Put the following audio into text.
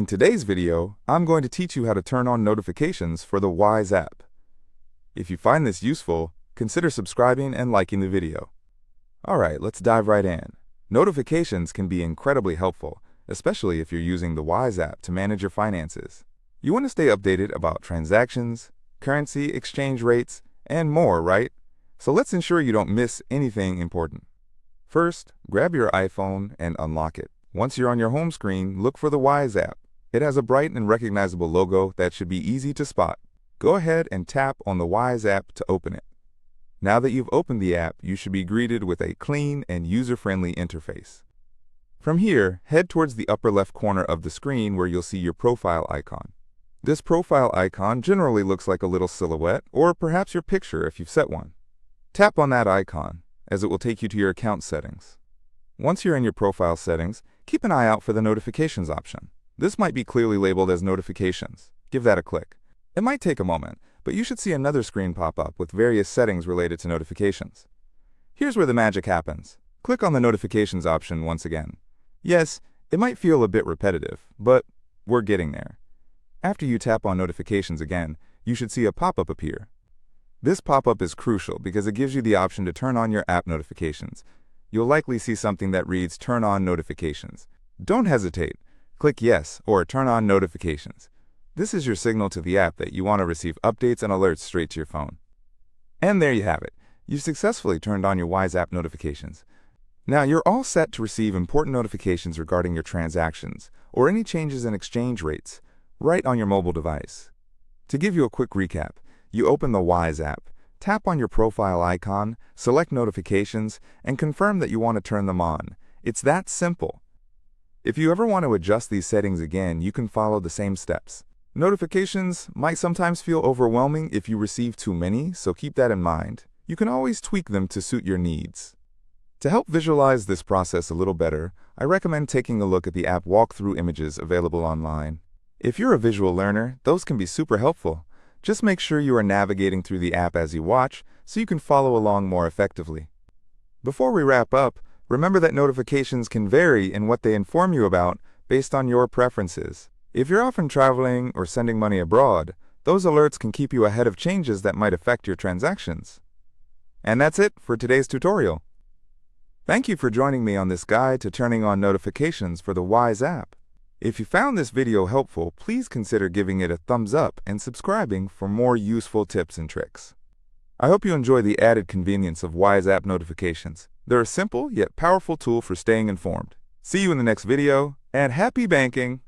In today's video, I'm going to teach you how to turn on notifications for the Wise app. If you find this useful, consider subscribing and liking the video. Alright, let's dive right in. Notifications can be incredibly helpful, especially if you're using the Wise app to manage your finances. You want to stay updated about transactions, currency exchange rates, and more, right? So let's ensure you don't miss anything important. First, grab your iPhone and unlock it. Once you're on your home screen, look for the Wise app. It has a bright and recognizable logo that should be easy to spot. Go ahead and tap on the Wise app to open it. Now that you've opened the app, you should be greeted with a clean and user-friendly interface. From here, head towards the upper left corner of the screen where you'll see your profile icon. This profile icon generally looks like a little silhouette, or perhaps your picture if you've set one. Tap on that icon, as it will take you to your account settings. Once you're in your profile settings, keep an eye out for the notifications option. This might be clearly labeled as notifications. Give that a click. It might take a moment, but you should see another screen pop up with various settings related to notifications. Here's where the magic happens. Click on the notifications option once again. Yes, it might feel a bit repetitive, but we're getting there. After you tap on notifications again, you should see a pop-up appear. This pop-up is crucial because it gives you the option to turn on your app notifications. You'll likely see something that reads Turn on Notifications. Don't hesitate. Click Yes or Turn on Notifications. This is your signal to the app that you want to receive updates and alerts straight to your phone. And there you have it. You've successfully turned on your Wise app notifications. Now you're all set to receive important notifications regarding your transactions or any changes in exchange rates right on your mobile device. To give you a quick recap, you open the Wise app, tap on your profile icon, select notifications, and confirm that you want to turn them on. It's that simple. If you ever want to adjust these settings again, you can follow the same steps. Notifications might sometimes feel overwhelming if you receive too many, so keep that in mind. You can always tweak them to suit your needs. To help visualize this process a little better, I recommend taking a look at the app walkthrough images available online. If you're a visual learner, those can be super helpful. Just make sure you are navigating through the app as you watch so you can follow along more effectively. Before we wrap up, remember that notifications can vary in what they inform you about based on your preferences. If you're often traveling or sending money abroad, those alerts can keep you ahead of changes that might affect your transactions. And that's it for today's tutorial. Thank you for joining me on this guide to turning on notifications for the Wise app. If you found this video helpful, please consider giving it a thumbs up and subscribing for more useful tips and tricks. I hope you enjoy the added convenience of Wise app notifications. They're a simple yet powerful tool for staying informed. See you in the next video, and happy banking!